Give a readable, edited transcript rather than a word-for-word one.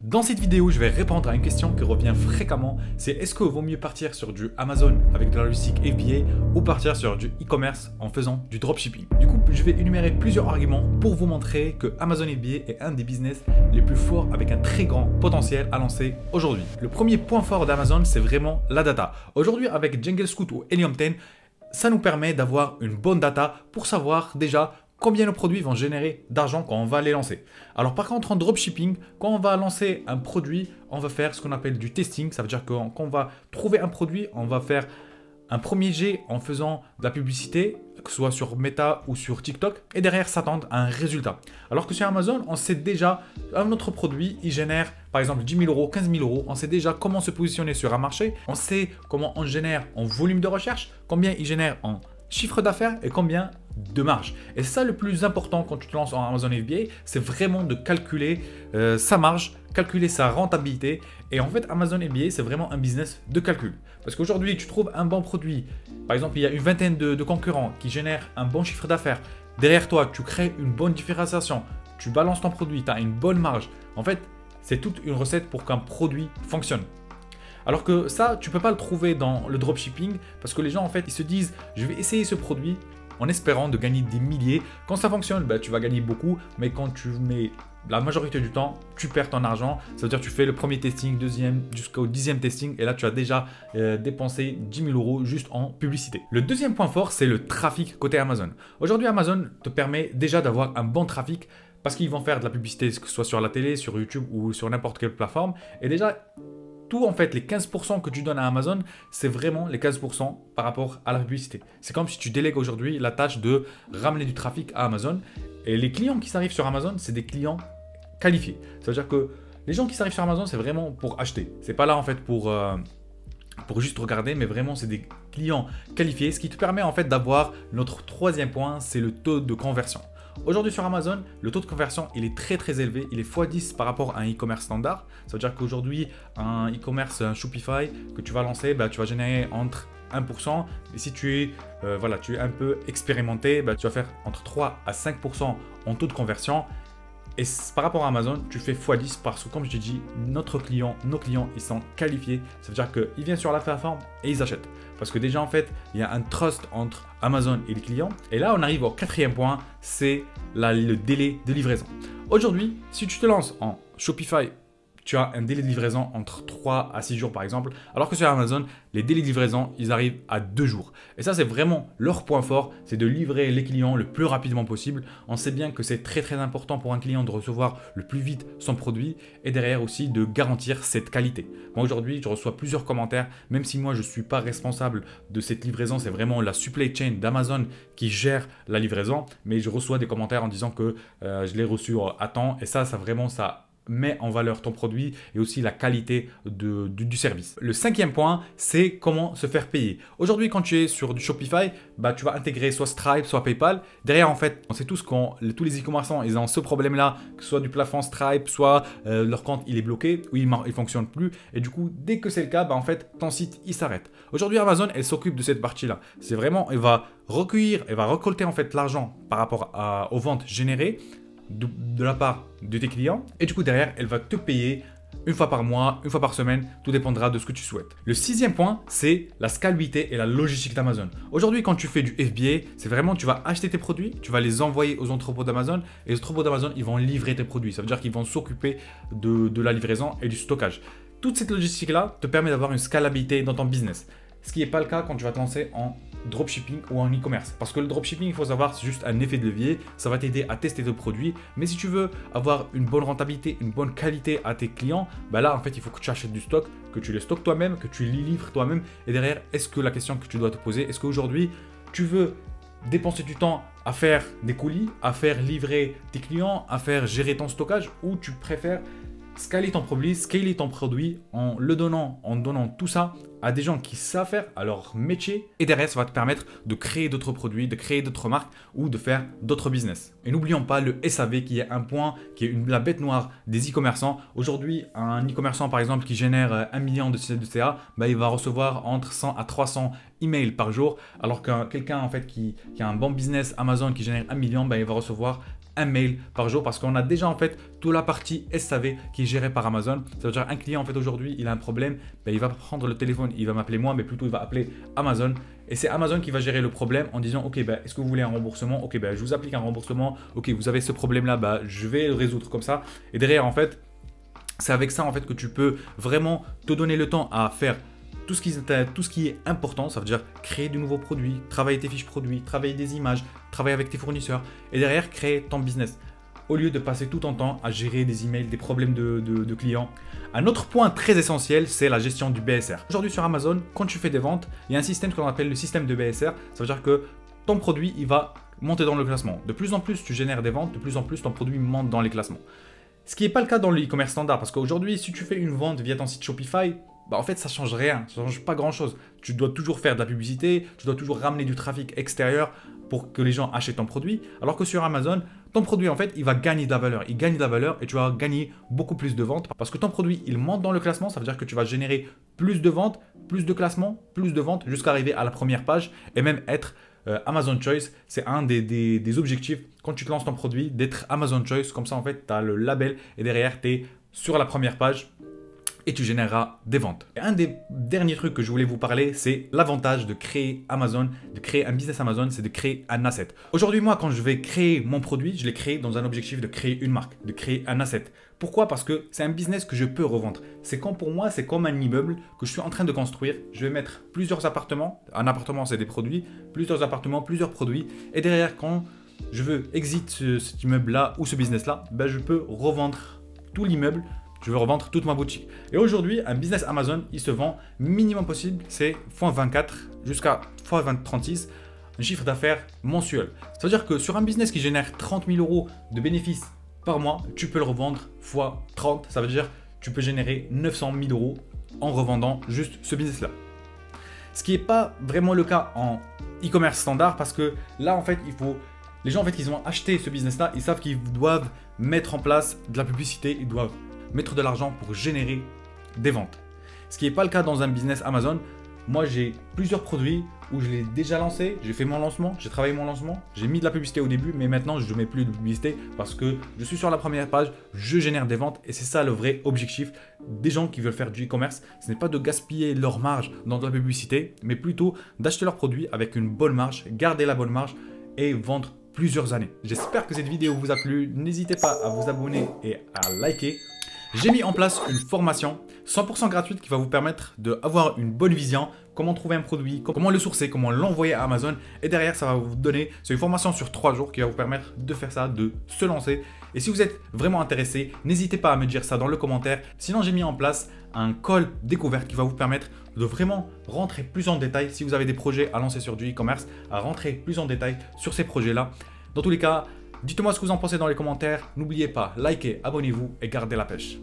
Dans cette vidéo, je vais répondre à une question qui revient fréquemment, c'est est-ce qu'il vaut mieux partir sur du Amazon avec de la logistique FBA ou partir sur du e-commerce en faisant du dropshipping. Du coup, je vais énumérer plusieurs arguments pour vous montrer que Amazon FBA est un des business les plus forts avec un très grand potentiel à lancer aujourd'hui. Le premier point fort d'Amazon, c'est vraiment la data. Aujourd'hui, avec Jungle Scout ou Helium 10, ça nous permet d'avoir une bonne data pour savoir déjà combien nos produits vont générer d'argent quand on va les lancer. Alors par contre en dropshipping, quand on va lancer un produit, on va faire ce qu'on appelle du testing. Ça veut dire que quand on va trouver un produit, on va faire un premier jet en faisant de la publicité, que ce soit sur Meta ou sur TikTok, et derrière s'attendre à un résultat. Alors que sur Amazon, on sait déjà un autre produit, il génère par exemple 10 000 euros, 15 000 euros, on sait déjà comment se positionner sur un marché, on sait comment on génère en volume de recherche, combien il génère en chiffre d'affaires et combien de marge. Et c'est ça le plus important quand tu te lances en Amazon FBA, c'est vraiment de calculer sa marge, calculer sa rentabilité. Et en fait, Amazon FBA, c'est vraiment un business de calcul. Parce qu'aujourd'hui, tu trouves un bon produit. Par exemple, il y a une vingtaine de concurrents qui génèrent un bon chiffre d'affaires. Derrière toi, tu crées une bonne différenciation. Tu balances ton produit, tu as une bonne marge. En fait, c'est toute une recette pour qu'un produit fonctionne. Alors que ça, tu ne peux pas le trouver dans le dropshipping parce que les gens, en fait, ils se disent « je vais essayer ce produit » en espérant de gagner des milliers. Quand ça fonctionne, bah, tu vas gagner beaucoup, mais quand tu mets la majorité du temps, tu perds ton argent. Ça veut dire que tu fais le premier testing, deuxième, jusqu'au 10e testing, et là, tu as déjà dépensé 10 000 euros juste en publicité. Le deuxième point fort, c'est le trafic côté Amazon. Aujourd'hui, Amazon te permet déjà d'avoir un bon trafic parce qu'ils vont faire de la publicité, que ce soit sur la télé, sur YouTube ou sur n'importe quelle plateforme. Et déjà, tout en fait, les 15% que tu donnes à Amazon, c'est vraiment les 15% par rapport à la publicité. C'est comme si tu délègues aujourd'hui la tâche de ramener du trafic à Amazon. Et les clients qui s'arrivent sur Amazon, c'est des clients qualifiés. Ça veut dire que les gens qui s'arrivent sur Amazon, c'est vraiment pour acheter. C'est pas là en fait pour juste regarder, mais vraiment c'est des clients qualifiés. Ce qui te permet en fait d'avoir notre troisième point, c'est le taux de conversion. Aujourd'hui sur Amazon, le taux de conversion il est très élevé, il est x10 par rapport à un e-commerce standard. Ça veut dire qu'aujourd'hui, un e-commerce, un Shopify que tu vas lancer, bah, tu vas générer entre 1%. Et si tu es, tu es un peu expérimenté, bah, tu vas faire entre 3 à 5% en taux de conversion. Et par rapport à Amazon, tu fais x10 parce que comme je te dis, nos clients, ils sont qualifiés. Ça veut dire qu'ils viennent sur la plateforme et ils achètent. Parce que déjà, en fait, il y a un trust entre Amazon et les clients. Et là, on arrive au quatrième point, c'est le délai de livraison. Aujourd'hui, si tu te lances en Shopify, tu as un délai de livraison entre 3 à 6 jours par exemple, alors que sur Amazon, les délais de livraison, ils arrivent à 2 jours. Et ça, c'est vraiment leur point fort, c'est de livrer les clients le plus rapidement possible. On sait bien que c'est très important pour un client de recevoir le plus vite son produit et derrière aussi de garantir cette qualité. Moi aujourd'hui, je reçois plusieurs commentaires, même si moi je ne suis pas responsable de cette livraison, c'est vraiment la supply chain d'Amazon qui gère la livraison, mais je reçois des commentaires en disant que je l'ai reçu à temps et ça vraiment, ça met en valeur ton produit et aussi la qualité du service. Le cinquième point, c'est comment se faire payer. Aujourd'hui, quand tu es sur du Shopify, bah, tu vas intégrer soit Stripe, soit PayPal. Derrière, en fait, on sait tous que tous les e-commerçants, ils ont ce problème-là, que ce soit du plafond Stripe, soit leur compte, il est bloqué ou il ne fonctionne plus. Et du coup, dès que c'est le cas, bah, en fait, ton site, il s'arrête. Aujourd'hui, Amazon, elle s'occupe de cette partie-là. C'est vraiment, elle va recueillir, elle va récolter en fait l'argent par rapport aux ventes générées de la part de tes clients et du coup derrière elle va te payer une fois par mois, une fois par semaine, tout dépendra de ce que tu souhaites. Le sixième point, c'est la scalabilité et la logistique d'Amazon. Aujourd'hui, quand tu fais du FBA, c'est vraiment tu vas acheter tes produits, tu vas les envoyer aux entrepôts d'Amazon et les entrepôts d'Amazon, ils vont livrer tes produits. Ça veut dire qu'ils vont s'occuper de la livraison et du stockage. Toute cette logistique-là te permet d'avoir une scalabilité dans ton business. Ce qui n'est pas le cas quand tu vas te lancer en dropshipping ou en e-commerce. Parce que le dropshipping, il faut savoir, c'est juste un effet de levier. Ça va t'aider à tester tes produits. Mais si tu veux avoir une bonne rentabilité, une bonne qualité à tes clients, bah là, en fait, il faut que tu achètes du stock, que tu le stockes toi-même, que tu les livres toi-même. Et derrière, est-ce que la question que tu dois te poser, est-ce qu'aujourd'hui, tu veux dépenser du temps à faire des colis, à faire livrer tes clients, à faire gérer ton stockage, ou tu préfères scaler ton produit en donnant tout ça à des gens qui savent faire à leur métier et derrière ça va te permettre de créer d'autres produits, de créer d'autres marques ou de faire d'autres business. Et n'oublions pas le SAV qui est un point, qui est la bête noire des e-commerçants. Aujourd'hui, un e-commerçant par exemple qui génère 1 million de CA, bah, il va recevoir entre 100 à 300 emails par jour, alors que quelqu'un en fait qui a un bon business Amazon qui génère 1 million, bah, il va recevoir un mail par jour parce qu'on a déjà en fait toute la partie SAV qui est gérée par Amazon. Ça veut dire un client en fait aujourd'hui il a un problème, ben, il va prendre le téléphone, il va m'appeler moi, mais plutôt il va appeler Amazon et c'est Amazon qui va gérer le problème en disant ok ben, est-ce que vous voulez un remboursement, ok ben, je vous applique un remboursement, ok vous avez ce problème là, ben, je vais le résoudre comme ça et derrière en fait c'est avec ça en fait que tu peux vraiment te donner le temps à faire tout ce qui est important, ça veut dire créer de nouveaux produits, travailler tes fiches produits, travailler des images, travailler avec tes fournisseurs et derrière créer ton business. Au lieu de passer tout ton temps à gérer des emails, des problèmes de clients. Un autre point très essentiel, c'est la gestion du BSR. Aujourd'hui sur Amazon, quand tu fais des ventes, il y a un système que l'on appelle le système de BSR. Ça veut dire que ton produit, il va monter dans le classement. De plus en plus, tu génères des ventes, de plus en plus, ton produit monte dans les classements. Ce qui n'est pas le cas dans le e-commerce standard, parce qu'aujourd'hui, si tu fais une vente via ton site Shopify, bah en fait, ça ne change rien, ça ne change pas grand-chose. Tu dois toujours faire de la publicité, tu dois toujours ramener du trafic extérieur pour que les gens achètent ton produit. Alors que sur Amazon, ton produit, en fait, il va gagner de la valeur. Il gagne de la valeur et tu vas gagner beaucoup plus de ventes parce que ton produit, il monte dans le classement. Ça veut dire que tu vas générer plus de ventes, plus de classements, plus de ventes jusqu'à arriver à la première page et même être Amazon Choice. C'est un des objectifs quand tu te lances ton produit, d'être Amazon Choice. Comme ça, en fait, tu as le label et derrière, tu es sur la première page et tu généreras des ventes. Et un des derniers trucs que je voulais vous parler, c'est l'avantage de créer Amazon, de créer un business Amazon, c'est de créer un asset. Aujourd'hui, moi, quand je vais créer mon produit, je l'ai créé dans un objectif de créer une marque, de créer un asset. Pourquoi? Parce que c'est un business que je peux revendre. C'est comme pour moi, c'est comme un immeuble que je suis en train de construire. Je vais mettre plusieurs appartements. Un appartement, c'est des produits. Plusieurs appartements, plusieurs produits. Et derrière, quand je veux exit cet immeuble-là ou ce business-là, ben, je peux revendre tout l'immeuble. Je veux revendre toute ma boutique. Et aujourd'hui, un business Amazon, il se vend minimum possible, c'est x24 jusqu'à x36, un chiffre d'affaires mensuel. Ça veut dire que sur un business qui génère 30 000 euros de bénéfices par mois, tu peux le revendre x30. Ça veut dire que tu peux générer 900 000 euros en revendant juste ce business-là. Ce qui n'est pas vraiment le cas en e-commerce standard parce que là, en fait, les gens, en fait, ils ont acheté ce business-là, ils savent qu'ils doivent mettre en place de la publicité, ils doivent mettre de l'argent pour générer des ventes. Ce qui n'est pas le cas dans un business Amazon. Moi, j'ai plusieurs produits où je l'ai déjà lancé, j'ai fait mon lancement, j'ai travaillé mon lancement, j'ai mis de la publicité au début, mais maintenant, je ne mets plus de publicité parce que je suis sur la première page, je génère des ventes et c'est ça le vrai objectif des gens qui veulent faire du e-commerce. Ce n'est pas de gaspiller leur marge dans de la publicité, mais plutôt d'acheter leurs produits avec une bonne marge, garder la bonne marge et vendre plusieurs années. J'espère que cette vidéo vous a plu. N'hésitez pas à vous abonner et à liker. J'ai mis en place une formation 100% gratuite qui va vous permettre d'avoir une bonne vision, comment trouver un produit, comment le sourcer, comment l'envoyer à Amazon. Et derrière, ça va vous donner, c'est une formation sur 3 jours qui va vous permettre de faire ça, de se lancer. Et si vous êtes vraiment intéressé, n'hésitez pas à me dire ça dans le commentaire. Sinon, j'ai mis en place un call découverte qui va vous permettre de vraiment rentrer plus en détail si vous avez des projets à lancer sur du e-commerce, à rentrer plus en détail sur ces projets-là. Dans tous les cas, dites-moi ce que vous en pensez dans les commentaires. N'oubliez pas, likez, abonnez-vous et gardez la pêche.